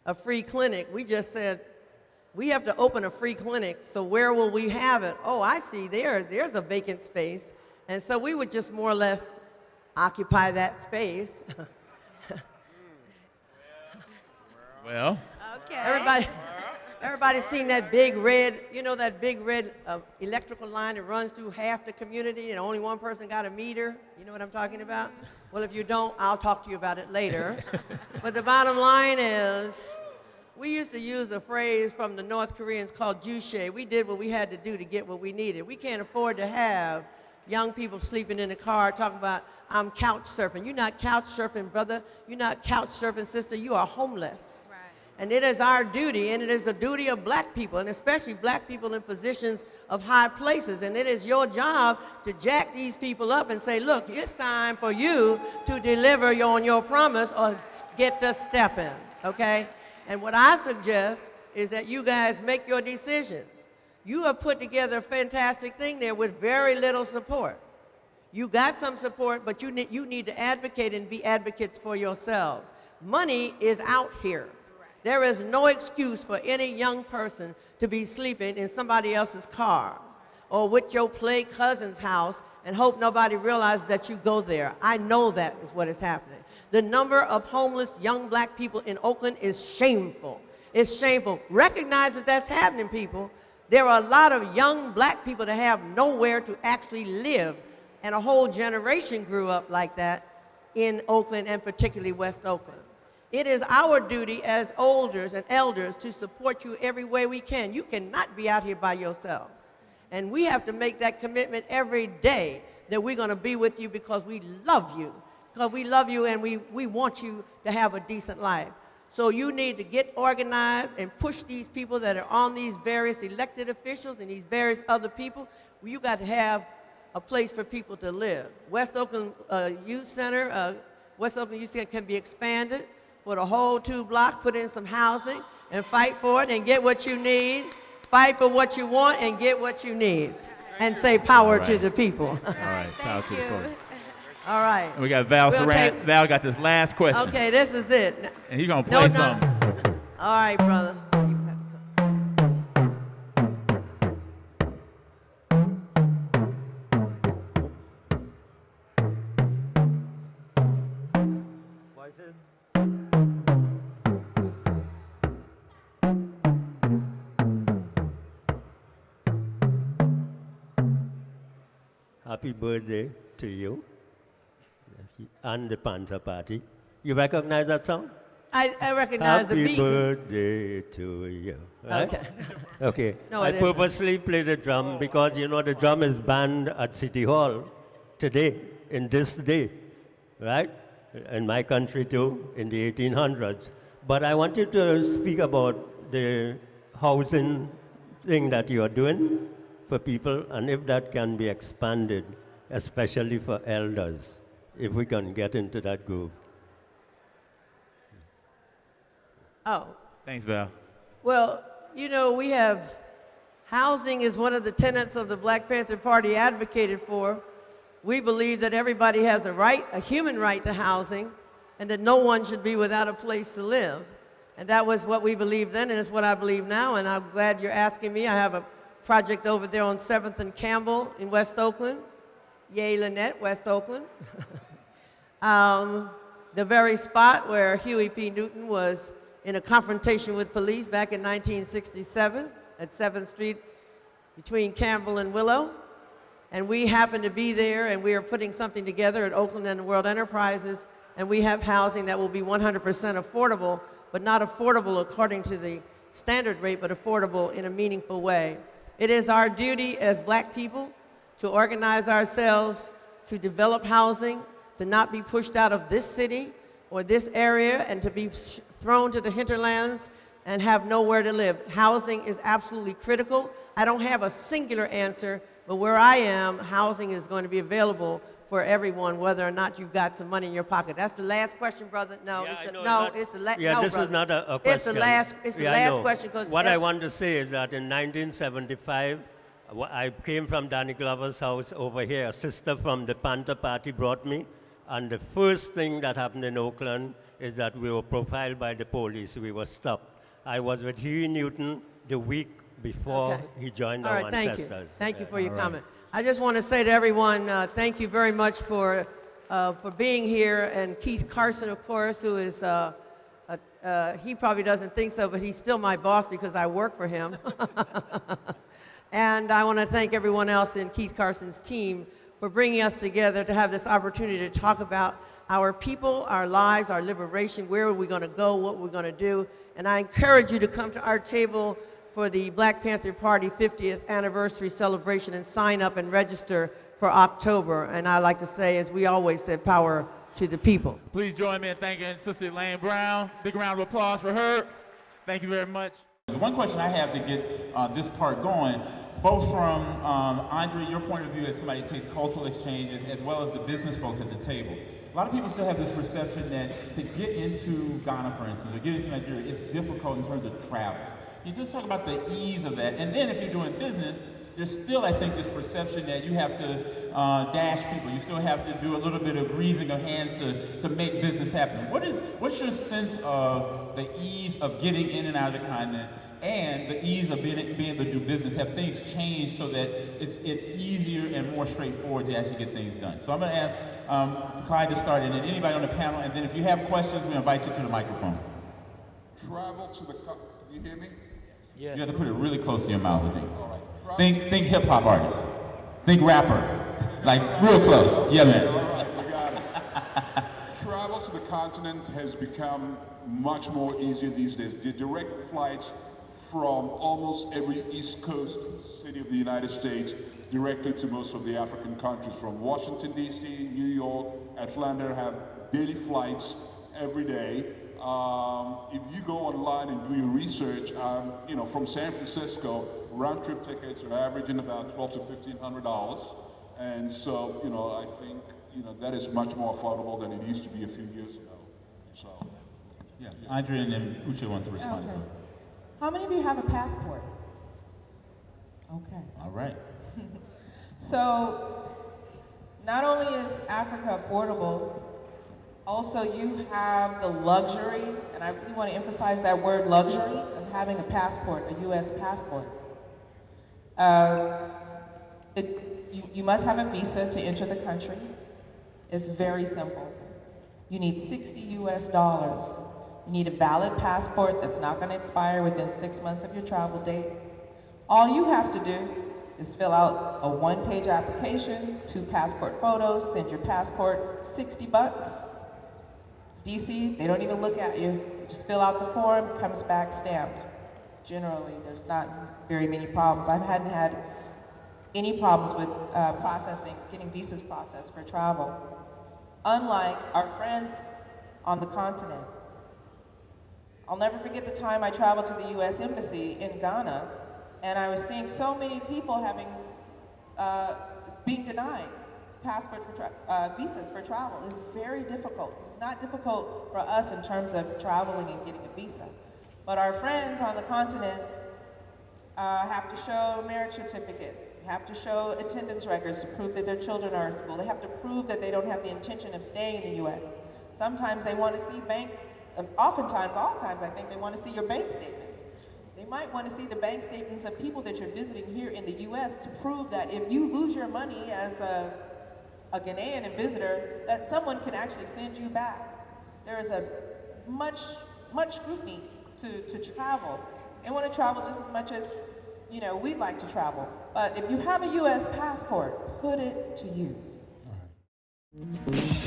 a free clinic. We just said, we have to open a free clinic, so where will we have it? Oh, I see, there's a vacant space. And so we would just more or less occupy that space. Well. Okay. Everybody. Everybody's seen that big red, you know that big red electrical line that runs through half the community and only one person got a meter? You know what I'm talking about? Well, if you don't, I'll talk to you about it later. But the bottom line is, we used to use a phrase from the North Koreans called juche. We did what we had to do to get what we needed. We can't afford to have young people sleeping in the car talking about, I'm couch surfing. You're not couch surfing, brother. You're not couch surfing, sister. You are homeless. Right. And it is our duty, and it is the duty of black people, and especially black people in positions of high places. And it is your job to jack these people up and say, look, it's time for you to deliver on your promise or get to stepping, okay? And what I suggest is that you guys make your decisions. You have put together a fantastic thing there with very little support. You got some support, but you need to advocate and be advocates for yourselves. Money is out here. There is no excuse for any young person to be sleeping in somebody else's car or with your play cousin's house and hope nobody realizes that you go there. I know that is what is happening. The number of homeless young black people in Oakland is shameful. It's shameful. Recognize that that's happening, people. There are a lot of young black people that have nowhere to actually live, and a whole generation grew up like that in Oakland and particularly West Oakland. It is our duty as elders and elders to support you every way we can. You cannot be out here by yourselves. And we have to make that commitment every day that we're going to be with you because we love you. Because we love you and we want you to have a decent life. So you need to get organized and push these people that are on these various elected officials and these various other people. You got to have a place for people to live. West Oakland Youth Center, West Oakland Youth Center can be expanded for the whole 2 blocks, put in some housing and fight for it and get what you need. Fight for what you want and get what you need. And say power to the people. All right, power to the people. All right. And we got Val Saran. Val got this last question. Okay, this is it. And he's going to play something. All right, brother. Happy birthday to you and the Panther Party. You recognize that song? I recognize the beat. Happy birthday to you. Right? Okay. Okay. No, I purposely play the drum because, you know, the drum is banned at City Hall today, in this day, right? In my country too, in the 1800s. But I wanted to speak about the housing thing that you are doing for people, and if that can be expanded, especially for elders, if we can get into that groove. Oh. Thanks, Val. Well, you know, we have housing is one of the tenets of the Black Panther Party advocated for. We believe that everybody has a right, a human right to housing, and that no one should be without a place to live. And that was what we believed then, and it's what I believe now, and I'm glad you're asking me. I have a project over there on 7th and Campbell in West Oakland. Yay, Lynette, West Oakland. The very spot where Huey P. Newton was in a confrontation with police back in 1967 at 7th Street between Campbell and Willow. And we happened to be there, and we are putting something together at Oakland and World Enterprises, and we have housing that will be 100% affordable, but not affordable according to the standard rate, but affordable in a meaningful way. It is our duty as black people to organize ourselves to develop housing, to not be pushed out of this city or this area, and to be thrown to the hinterlands and have nowhere to live. Housing is absolutely critical. I don't have a singular answer, but where I am, housing is going to be available for everyone, whether or not you've got some money in your pocket. That's the last question, brother. No, Yeah, it's the, I know no, that- it's the last. Yeah, no, this brother. is not a question. It's the last. It's the Yeah, I last know. question because What I want to say is that in 1975, I came from Danny Glover's house over here. A sister from the Panther Party brought me, and the first thing that happened in Oakland is that we were profiled by the police. We were stopped. I was with Huey Newton the week before Okay. he joined All our right, thank ancestors. you. Thank you for your All right. comment. I just want to say to everyone, thank you very much for being here, and KeithCarson, of course, who is a he probably doesn't think so, but he's still my boss because I work for him. And I want to thank everyone else in Keith Carson's team for bringing us together to have this opportunity to talk about our people, our lives, our liberation, where are we going to go, what we're going to do. And I encourage you to come to our table for the Black Panther Party 50th anniversary celebration and sign up and register for October. And I like to say, as we always said, power to the people. Please join me in thanking Sister Elaine Brown. Big round of applause for her. Thank you very much. One question I have to get this part going, both from Andre, your point of view as somebody who takes cultural exchanges, as well as the business folks at the table. A lot of people still have this perception that to get into Ghana, for instance, or get into Nigeria, it's difficult in terms of travel. You just talk about the ease of that, and then if you're doing business, there's still, I think, this perception that you have to dash people. You still have to do a little bit of greasing of hands to make business happen. What's your sense of the ease of getting in and out of the continent and the ease of being able to do business? Have things changed so that it's easier and more straightforward to actually get things done? So I'm going to ask Clyde to start, and then anybody on the panel, and then if you have questions, we invite you to the microphone. Travel to the, can you hear me? Yes. You have to put it really close to your mouth, I think. All right. Think hip hop artist. Think rapper. Like real close. Yeah, man. All right, we got it. Travel to the continent has become much more easier these days. The direct flights from almost every East Coast city of the United States directly to most of the African countries, from Washington, D.C., New York, Atlanta, have daily flights every day. If you go online and do your research, from San Francisco, round trip tickets are averaging about $1,200 to $1,500. And so, I think, that is much more affordable than it used to be a few years ago. So, yeah. Andre and then Uche wants to respond. Okay. How many of you have a passport? Okay. All right. So, not only is Africa affordable, also you have the luxury, and I really want to emphasize that word luxury, of having a passport, a U.S. passport. You must have a visa to enter the country. It's very simple. You need $60 US. You need a valid passport that's not going to expire within 6 months of your travel date. All you have to do is fill out a one-page application, 2 passport photos, send your passport, $60. DC, they don't even look at you. Just fill out the form, comes back stamped. Generally, there's not very many problems. I hadn't had any problems with getting visas processed for travel. Unlike our friends on the continent. I'll never forget the time I traveled to the U.S. Embassy in Ghana, and I was seeing so many people being denied visas for travel. It's very difficult. It's not difficult for us in terms of traveling and getting a visa. But our friends on the continent have to show a marriage certificate, have to show attendance records to prove that their children are in school. They have to prove that they don't have the intention of staying in the U.S. Sometimes they want to see oftentimes, all times, I think they want to see your bank statements. They might want to see the bank statements of people that you're visiting here in the U.S. to prove that if you lose your money as a Ghanaian visitor, that someone can actually send you back. There is a much scrutiny to travel. They want to travel just as much as we'd like to travel. But if you have a U.S. passport, put it to use. All right.